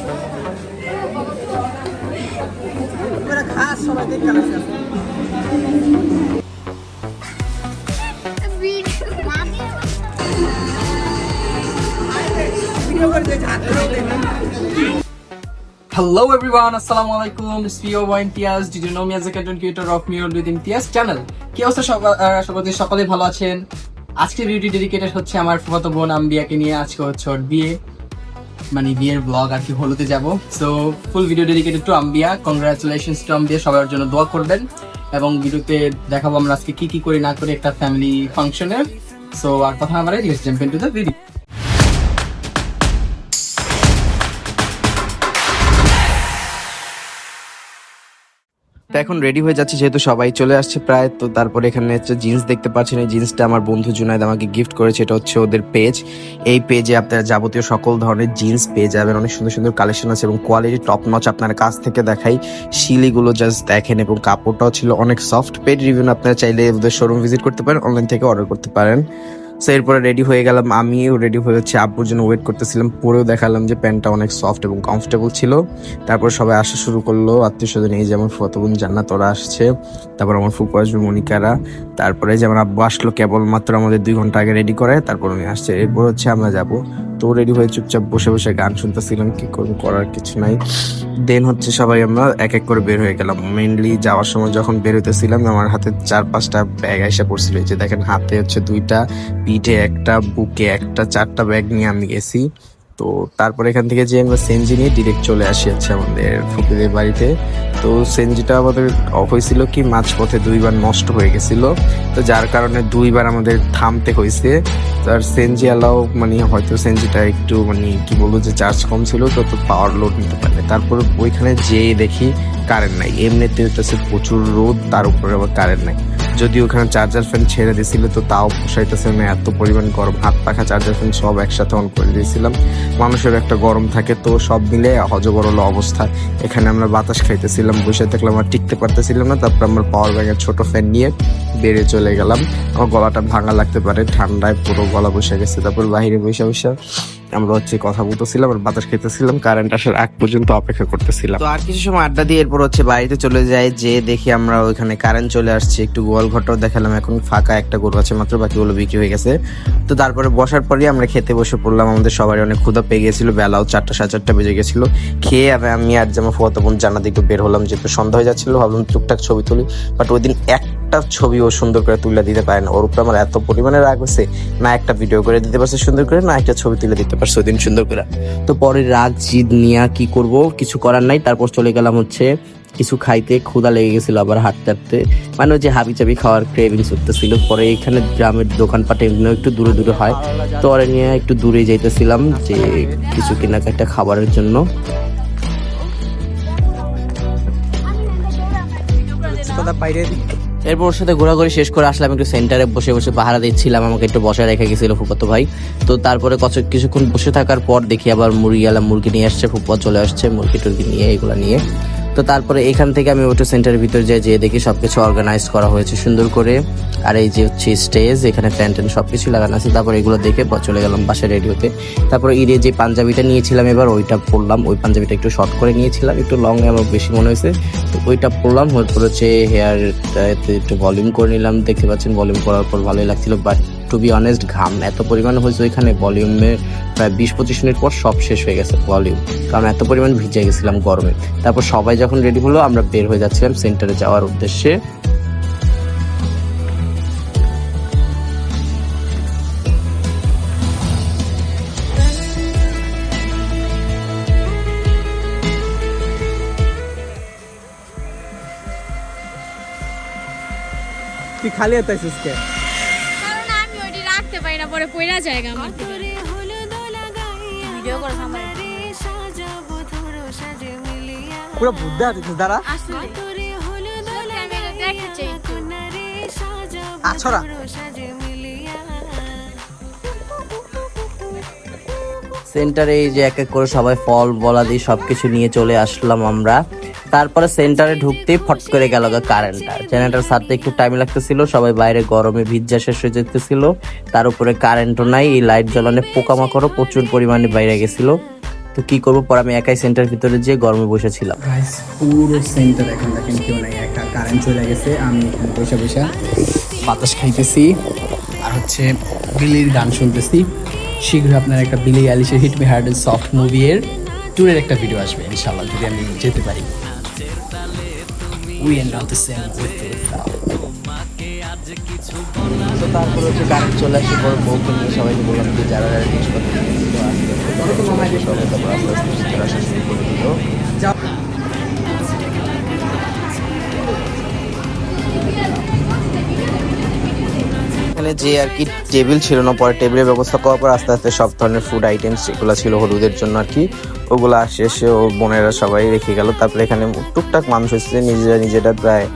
Hello everyone, assalamu alaikum. It's Pio Imtiaz. Did you know me as a content creator of Mural with Imtiaz channel? কি অবস্থা সকলে ভালো আছেন? আজকে ভিডিওটি ডেডিকেটেড হচ্ছে আমার ফুফাতো বোন আম্বিয়াকে নিয়ে। আজকে হচ্ছে ওর বিয়ে, মানে বিয়ের ব্লগ আর কি, হলুদে যাব। So full video dedicated to Ambia. Congratulations to Ambia, সবার জন্য দোয়া করবেন। এবং ভিডিওতে দেখাবো আমরা আজকে কি কি করি না করি একটা ফ্যামিলি ফাংশনে। সো আর কথা না বাড়াই, let's jump into the video. তো এখন রেডি হয়ে যাচ্ছি, যেহেতু সবাই চলে আসছে প্রায়। তো তারপরে এখানে হচ্ছে জিন্স দেখতে পাচ্ছেন, এই জিন্সটা আমার বন্ধু জুনায়েদ আমাকে গিফট করেছে। এটা হচ্ছে ওদের পেজ। এই পেজে আপনারা যাবতীয় সকল ধরনের জিন্স পেয়ে যাবেন। অনেক সুন্দর সুন্দর কালেকশন আছে এবং কোয়ালিটি টপ নচ। আপনার কাছ থেকে দেখাই, শিলিগুলো জাস্ট দেখেন এবং কাপড়টাও ছিল অনেক সফট। পেড রিভিউ আপনারা চাইলে ওদের শোরুম ভিজিট করতে পারেন, অনলাইন থেকে অর্ডার করতে পারেন। সো এরপরে রেডি হয়ে গেলাম, আমিও রেডি হয়ে হচ্ছে আব্বুর জন্য ওয়েট করতেছিলাম। পরেও দেখালাম যে প্যান্টটা অনেক সফট এবং কমফোর্টেবল ছিল। তারপর সবাই আসা শুরু করলো, আত্মীয় স্বজন। এই যেমন ফুফাতো বোন জান্নাত ওরা আসছে, তারপর আমার ফুফু আসবে মনিকারা। তারপরে যেমন আব্বু আসলো কেবলমাত্র আমাদের 2 ঘন্টা আগে রেডি করে, তারপর উনি আসছে। এরপর হচ্ছে আমরা যাব। তো রেডি হয়ে চুপচাপ বসে বসে গান শুনতেছিলাম, কি করবো, করার কিছু নাই। দেন হচ্ছে সবাই আমরা এক এক করে বের হয়ে গেলাম। মেইনলি যাওয়ার সময় যখন বের হইতেছিলাম, আমার হাতে 4-5টা ব্যাগ এসে পড়ছিল। এই যে দেখেন, হাতে হচ্ছে 2টা, পিঠে একটা, বুকে একটা, 4টা ব্যাগ নিয়ে আমি গেছি। তো তারপর এখান থেকে যে আমরা সেনজি নিয়ে ডিরেক্ট চলে আসি হচ্ছে আমাদের ফুপিদের বাড়িতে। তো সেনজিটা আমাদের অফ হয়েছিল কি, মাঝপথে 2বার নষ্ট হয়ে গেছিল। তো যার কারণে 2বার আমাদের থামতে হয়েছে। আর সেনজি অ্যালাও, মানে হয়তো সেনজিটা একটু মানে কি বলবো যে চার্জ কম ছিল, তো পাওয়ার লোড নিতে পারে। তারপর ওইখানে যেয়ে দেখি কারেন্ট নাই। এমনিতে হইতেছে প্রচুর রোদ, তার উপরে আবার কারেন্ট নাই। যদি ওখানে চার্জার ফ্যান ছেড়ে দিয়েছিল তো তাও পোষাইতেছে না, এত পরিমাণ গরম। হাত পাখা চার্জার ফ্যান সব একসাথে অন করে দিয়েছিলাম। মানুষের একটা গরম থাকে, তো সব মিলে হজবরল অবস্থা। এখানে আমরা বাতাস খাইতেছিলাম, বসে থাকলাম, আর টিকতে পারতেছিলাম না। তারপর আমরা পাওয়ার ব্যাংকের ছোট ফ্যান নিয়ে বেরিয়ে চলে গেলাম। আমার গলাটা ভাঙা লাগতে পারে, ঠান্ডায় পুরো গলা বসে গেছে। তারপর বাইরে বসে বসে আমরা হচ্ছে কথা বলতেছিলাম আর বাতাস খেতেছিলাম, কারেন্ট আসার আগ পর্যন্ত অপেক্ষা করতেছিলাম। তো আর কিছু সময় আড্ডা দিয়ে এরপর হচ্ছে বাড়িতে চলে যাই। যে দেখি আমরা ওইখানে কারেন্ট চলে আসছে। একটু গোয়াল ঘরটাও দেখালাম, এখন ফাঁকা একটা গরু আছে মাত্র, বাকিগুলো বিক্রি হয়ে গেছে। তো তারপরে বসার পরই আমরা খেতে বসে পড়লাম। আমাদের সবারই অনেক ক্ষুধা পেয়ে গেছিল, বেলাও 4টা 4:30 বেজে গেছিল। খেয়ে আমি আর যেমন ফুফাতো বোন জান্নাত একটু বের হলাম, যেহেতু সন্ধ্যা হয়ে যাচ্ছিল। ভাবলাম টুকটাক ছবি তুলি, বাট ওই দিন একটা ছবিও সুন্দর করে তুলে দিতে পারে না। ওর উপরে আমার এত পরিমাণে রাগ হয়েছে, না একটা ভিডিও করে দিতে পারছে সুন্দর করে, না একটা ছবি তুলে দিতে পারছে ওই দিন সুন্দর করে। তো পরে রাগ জিদ নিয়ে কি করব, কিছু করার নাই। তারপর চলে গেলাম হচ্ছে কিছু খাইতে। ক্ষুধা লেগে গেছিল আবার হাঁটতে হাঁটতে, মানে যে হাবি চাবি খাওয়ার ক্রেভিংস উঠতেছিল। পরে এখানে গ্রামের দোকানপাটে এমনিও একটু দূরে দূরে হয়, তো ওরা নিয়ে একটু দূরে যাইতেছিলাম যে কিছু কেনাকাটা খাবারের জন্য। এরপর ওর সাথে ঘোরাঘুরি শেষ করে আসলাম, একটু সেন্টারে বসে বসে পাহারা দিচ্ছিলাম। আমাকে একটু বসে রেখে গেছিল ফুফাতো ভাই। তো তারপরে কিছুক্ষণ বসে থাকার পর দেখি আবার মুরগি নিয়ে আসছে, ফুফা চলে আসছে মুরগি টুরগি নিয়ে, এগুলো নিয়ে। তো তারপরে এখান থেকে আমি ওটা সেন্টারের ভিতর যেয়ে দেখি সবকিছু অর্গানাইজ করা হয়েছে সুন্দর করে। আর এই যে হচ্ছে স্টেজ, এখানে ফ্যান ট্যান সবকিছু লাগানো আছে। তারপর এগুলো দেখে চলে গেলাম বাসায় রেডি হতে। তারপরে ঈদে যে পাঞ্জাবিটা নিয়েছিলাম এবার, ওইটা পরলাম। ওই পাঞ্জাবিটা একটু শর্ট করে নিয়েছিলাম, একটু লং আমার বেশি মনে হয়েছে, তো ওইটা পরলাম। এরপর হচ্ছে হেয়ারটাতে একটু ভলিউম করে নিলাম। দেখতে পাচ্ছেন ভলিউম করার পর ভালোই লাগছিল, বাট টু বি অনেস্ট ঘাম এত পরিমাণে হয়েছে ওইখানে, ভলিউমে প্রায় 20-25 মিনিট পর সব শেষ হয়ে গেছে ভলিউম, কারণ এত পরিমাণ ভিজে গেছিলাম গরমে। তারপর সবাই যখন রেডি হলো, আমরা বের হয়ে যাচ্ছিলাম সেন্টারে যাওয়ার উদ্দেশ্যে। তুই খালি আছিস কে? কারণ আমি ওইটা রাখতে পারি না, পরে পয়রা জায়গা আমার ভিডিও করে সামনে পুরো বুদ্ধা আছে দাঁড়া। আসলে আমি দেখতে চাই একটু। আছরা সেন্টারে এই যে এক এক করে সবাই ফল বলাদি সবকিছু নিয়ে চলে আসলাম আমরা। তারপরে সেন্টারে ঢুকতেই ফট করে গেল কারেন্টটা। জেনারেটর সারতে একটু টাইম লাগতেছিল, সবাই বাইরে গরমে ভিজা শেষ হয়ে যেতেছিল। তার উপরে কারেন্টও নাই, এই লাইট জ্বালানো পোকামাকড়ও প্রচুর পরিমাণে বাইরে গেছিল। তো কি করবো, পর আমি একাই সেন্টার ভিতরে যেয়ে গরমে বসেছিলাম। গাইস পুরো সেন্টার এখন দেখেন কেউ নাই, একা কারেন্ট চলে গেছে, আমি এখানে বসে বসে বাতাস খাইতেছি আর হচ্ছে বিলির গান শুনতেছি। শীঘ্রই আপনার একটা বিলি আইলিশের hit me hard and soft movie এর ট্যুরের একটা ভিডিও আসবে ইনশাআল্লাহ, যদি আমি যেতে পারি। We are not the same with without. তো তারপরে হচ্ছে কারেন্ট চলে আসে, পর বউকে নিয়ে সবাইকে বললাম যে যারা যারা জিনিসপত্র কিনছিল আস্তে আস্তে current চলে আসে, সবাই তারপর আস্তে আস্তে ভিতরে আসা শুরু করে দিল। এখানে যে আর কি টেবিল ছিল না, পরে টেবিলের ব্যবস্থা করার পর আস্তে আস্তে সব ধরনের ফুড আইটেমস যেগুলো ছিল হলুদের জন্য আর কি, ওগুলো আসে এসে ও বোনেরা সবাই রেখে গেল। তারপরে এখানে টুকটাক মানুষ হচ্ছে, নিজেরা প্রায়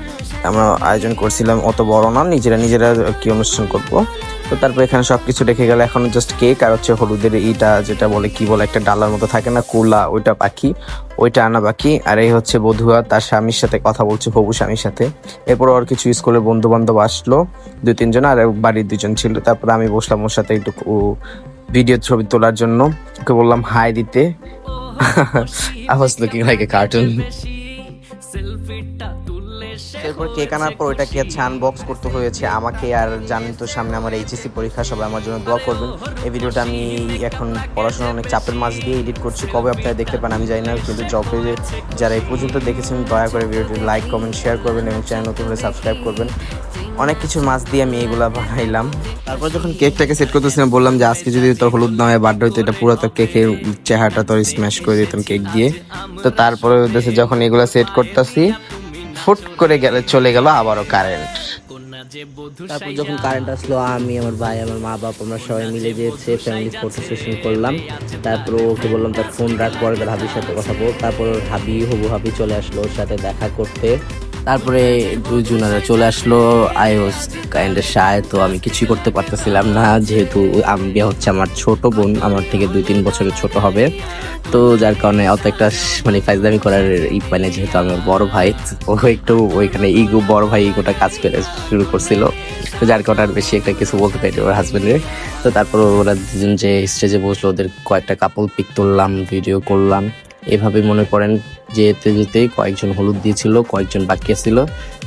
আমরা আয়োজন করছিলাম, অত বড় না, নিজেরা কি অনুষ্ঠান করব। তো তারপর এখানে সব কিছু রেখে গেল, এখন জাস্ট কেক আর হচ্ছে হলুদের ইটা যেটা বলে কি বলে একটা ডালার মতো থাকে না, কুলা, ওইটা বাকি, ওইটা আনা বাকি। আর এই হচ্ছে বধুয়া তার স্বামীর সাথে কথা বলছে, হবু স্বামীর সাথে। এরপর আর কিছু স্কুলের বন্ধু বান্ধব আসলো 2-3 জন, আর বাড়ির 2 জন ছিল। তারপর আমি বসলাম ওর সাথে একটু ভিডিও ছবি তোলার জন্য, ওকে বললাম হাই দিতে। I was looking like a cartoon. এরপর কেক আনার পর ওইটাকে হচ্ছে আনবক্স করতে হয়েছে আমাকে। আর জানেন তো সামনে আমার এইচএসসি পরীক্ষা, সবাই আমার জন্য দোয়া করবেন। এই ভিডিওটা আমি এখন পড়াশোনার অনেক চাপের মাঝ দিয়ে এডিট করছি, কবে আপনারা দেখতে পান আমি জানি না, কিন্তু জবে যারা এই পর্যন্ত দেখেছেন দয়া করে ভিডিওটি লাইক কমেন্ট শেয়ার করবেন এবং চ্যানেল নতুন হলে সাবস্ক্রাইব করবেন। অনেক কিছুর মাছ দিয়ে আমি এগুলা বানাইলাম। তারপর যখন কেকটাকে সেট করতেছিলাম বললাম যে আজকে যদি তোর হলুদ না হয় বার্থডে হইতো, এটা পুরো তোর কেকের চেহারাটা তোর স্ম্যাশ করে দিতাম কেক দিয়ে। তো তারপরে যখন এগুলা সেট করতেছি ফুট করে চলে গেল আবারও কারেন্ট। তারপর যখন কারেন্ট আসলো, আমি, আমার ভাই, আমার মা বাবা, আমরা সবাই মিলে যেয়েছে ফ্যামিলি ফটো সেশন করলাম। তারপর ওকে বললাম তার ফোন রাখ, পরে তার হাবির সাথে কথা বল। তারপর ওর হবু হাবি চলে আসলো ওর সাথে দেখা করতে। তারপরে 2 জনেরা চলে আসলো। আই ওয়াজ কাইন্ড অফ শাই, তো আমি কিছুই করতে পারতেছিলাম না, যেহেতু আমি হচ্ছে আমার ছোট বোন, আমার থেকে 2-3 বছরের ছোট হবে। তো যার কারণে অত একটা মানে ফাইজলামি করার পাইনি, যেহেতু আমি বড় ভাই, ও একটু ওইখানে বড় ভাই ইগোটা কাজ করে শুরু করছিল। তো যার কারণে আর বেশি একটা কিছু বলতে পারি ওর হাজবেন্ডের। তো তারপর ওরা 2জন যে স্টেজে বসলো, ওদের কয়েকটা কাপল পিক তুললাম, ভিডিও করলাম। এভাবে মনে করেন যেতে যেতে কয়েকজন হলুদ দিয়েছিল, কয়েকজন বাকি ছিল,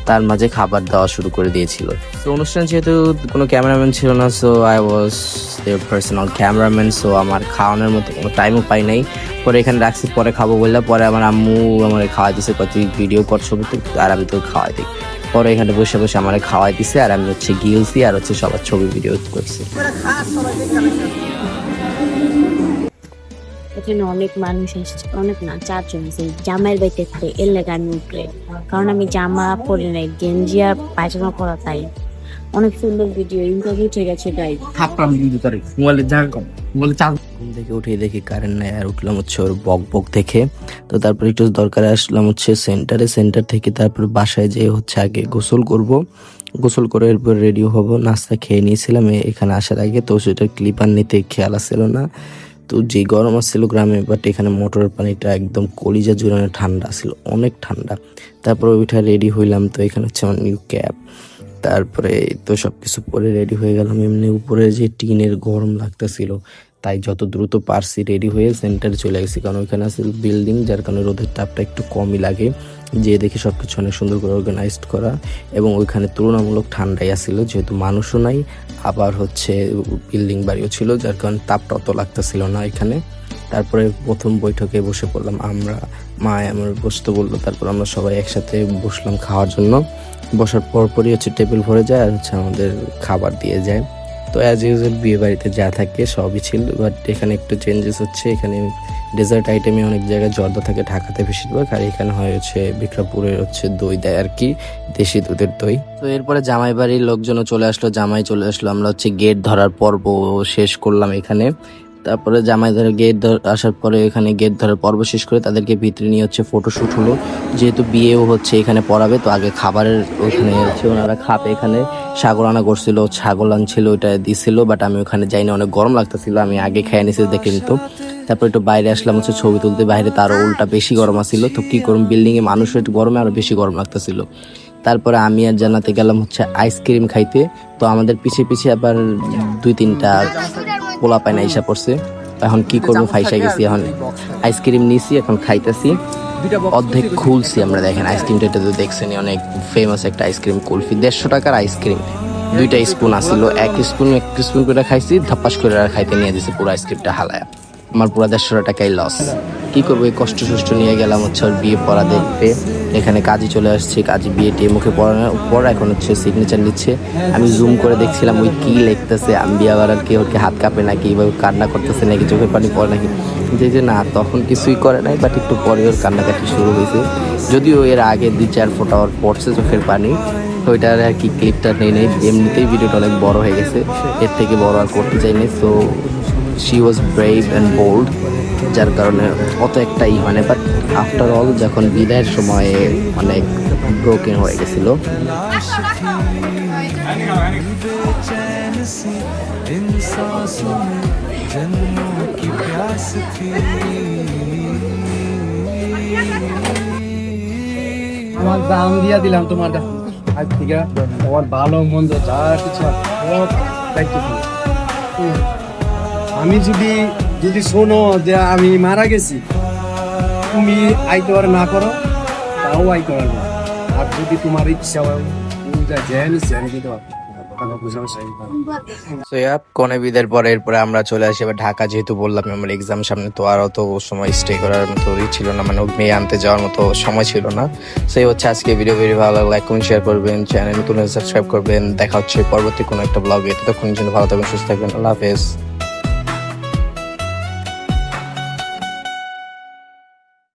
তার মাঝে খাবার দেওয়া শুরু করে দিয়েছিল। তো অনুষ্ঠান যেহেতু কোনো ক্যামেরাম্যান ছিল না, so I was their personal cameraman. So আমার খাওয়ানোর মতো কোনো টাইমও পাই নাই, পরে এখানে রাখছি, পরে খাবো বললাম। পরে আমার আম্মু আমার খাওয়াই দিছে, তুই ভিডিও কর ছবি তো, আর আমি তো খাওয়াই দিই। পরে এখানে বসে বসে আমার খাওয়াই দিছে, আর আমি হচ্ছে গিলছি, আর হচ্ছে সবার ছবি ভিডিও করছি। এখানে অনেক মানুষ এসছে, অনেক না 4 জন আছে জামাইয়ের বাড়িতে থেকে, এর লেগে আমি উপরে, কারণ আমি জামা পরে নাই, গেঞ্জি আর পায়জামা পরা, তাই অনেক সুন্দর ভিডিও ইন্টারভিউ ঠিক আছে গাই। ঘুম থেকে উঠে দেখি কারেন্ট নাই, আর উঠলাম হচ্ছে ওর বক দেখে। তো তারপর একটু দরকারে আসলাম হচ্ছে সেন্টার থেকে। তারপর বাসায় যেয়ে হচ্ছে আগে গোসল করব, গোসল করে এরপর রেডি হব। নাস্তা খেয়ে নিয়েছিলাম এখানে আসার আগে, তো সেটার ক্লিপার নিতে খেয়াল আসছিল না। তো যে গরম আসছিল গ্রামে, বাট এখানে মোটরের পানিটা একদম কলিজা জুড়ানো ঠান্ডা ছিল, অনেক ঠান্ডা। তারপর ওইটা রেডি হইলাম। তো এখানে হচ্ছে আমার নিউ ক্যাপ। তারপরে তো সব কিছু পরে রেডি হয়ে গেলাম। এমনি উপরে যে টিনের গরম লাগতেছিল, তাই যত দ্রুত পারছি রেডি হয়ে সেন্টারে চলে গেছি, কারণ ওইখানে আছে বিল্ডিং, যার কারণে রোদের তাপটা একটু কমই লাগে। যে দেখি সব কিছু অনেক সুন্দর করে অর্গানাইজড করা, এবং ওইখানে তুলনামূলক ঠান্ডাই আসছিল, যেহেতু মানুষও নাই, আবার হচ্ছে বিল্ডিং বাড়িও ছিল, যার কারণে তাপটা অত লাগতেছিল না এখানে। তারপরে প্রথম বৈঠকে বসে পড়লাম আমরা, মা আমার বসতে বললো, তারপর আমরা সবাই একসাথে বসলাম খাওয়ার জন্য। বসার পরপরই হচ্ছে টেবিল ভরে যায়, আর হচ্ছে আমাদের খাবার দিয়ে যায়। তো অ্যাজ ইউজুয়াল বিয়ে বাড়িতে যা থাকে সবই ছিল, বাট এখানে একটু চেঞ্জেস হচ্ছে। এখানে ডেজার্ট আইটেমে অনেক জায়গায় জর্দা থাকে, ঢাকাতে বেশিরভাগ, আর এখানে হয় হচ্ছে বিক্রমপুরের হচ্ছে দই দেয় আর কি, দেশি দুধের দই। তো এরপরে জামাই বাড়ির লোকজনও চলে আসলো, জামাই চলে আসলো। আমরা হচ্ছে গেট ধরার পর্ব শেষ করলাম এখানে। তারপরে জামাই ধরে আসার পরে এখানে গেট ধরার পর্ব শেষ করে তাদেরকে ভিতরে নিয়ে হচ্ছে ফটোশ্যুট হলো, যেহেতু বিয়েও হচ্ছে এখানে পড়াবে। তো আগে খাবারের ওখানে হচ্ছে ওনারা খাবে, এখানে ছাগল আনা করছিল, ছাগল আনছিল, ওইটা দিছিল, বাট আমি ওখানে যাইনি, অনেক গরম লাগতেছিল, আমি আগে খেয়ে নিছি দেখে নিত। তারপর একটু বাইরে আসলাম হচ্ছে ছবি তুলতে, বাইরে তারও উল্টা বেশি গরম আসছিল। তো কি করুন, বিল্ডিংয়ে মানুষের একটু গরমে আরো বেশি গরম লাগতেছিল। তারপরে আমি আর জান্নাতে গেলাম হচ্ছে আইসক্রিম খাইতে। তো আমাদের পিছিয়ে আবার 2-3টা পোলা পায়না এসে পড়ছে। এখন কি করবো, ফাইসা গেছি। এখন আইসক্রিম নিছি, এখন খাইতেছি। অর্ধেক খুলছি আমরা, দেখেন আইসক্রিমটা, এটা তো দেখছেনই, অনেক ফেমাস একটা আইসক্রিম কুলফি, 150 টাকার আইসক্রিম। 2টা স্পুন আসছিল, এক স্পুন করে খাইছি, ধাপ্পাস করে আর খাইতে নিয়ে দিছে পুরো আইসক্রিমটা হালায়া। আমার পুরো 150 টাকাই লস। কি করবো, এই কষ্ট সুষ্ট নিয়ে গেলাম হচ্ছে ওর বিয়ে পড়া দেখতে। এখানে কাজী চলে আসছে, কাজী বিয়ে টিয়ে মুখে পড়ানোর পর এখন হচ্ছে সিগনেচার নিচ্ছে। আমি জুম করে দেখছিলাম ওই কি লিখতেছে, আম্বিয়া বাড়ার কি, ওর কি হাত কাঁপে নাকি, বা কান্না করতেছে নাকি, চোখের পানি পড়ে নাকি, যে না তখন কিছুই করে নাই, বাট একটু পরে ওর কান্নাকাটি শুরু হয়েছে। যদিও এর আগে 2-4 ফোঁটা ওর পড়ছে চোখের পানি, ওইটার আর কি ক্লিপটা নেই। এমনিতেই ভিডিওটা অনেক বড় হয়ে গেছে, এর থেকে বড় আর করতে চাইনি। So she was brave and bold, যার কারণে অত একটাই মানে, বাট আফটার অল যখন বিদায়ের সময়ে অনেক ব্রোকেন হয়ে গেছিল। আমার দাম দিয়া দিলাম তোমার আজ থেকে, আমার ভালো মন্দ যা কিছু সব দায়িত্ব দিই। আমি যদি শোনো যে আমি মারা গেছি, তুমি আইতে পারে না করো, তাও আইতে পারবে। আর যদি তোমার ইচ্ছা হয় তুমি যা জেনে দিতে পারো। সো ইয়া, কনে বিদের পরে এরপরে আমরা চলে আসি এবার ঢাকা। যেহেতু বললাম আমার এক্সাম সামনে, তো আর অত সময় স্টে করার মতো ছিল না, মানে মেয়ে আনতে যাওয়ার মতো সময় ছিল না। সো এই হচ্ছে আজকে ভিডিও। ভালো লাগলে লাইক কমেন্ট শেয়ার করবেন, চ্যানেল নতুন সাবস্ক্রাইব করবেন। দেখা হচ্ছে পরবর্তী কোনো একটা ব্লগে। ততক্ষণের জন্য ভালো থাকবেন, সুস্থ থাকবেন। আল্লাহ হাফেজ।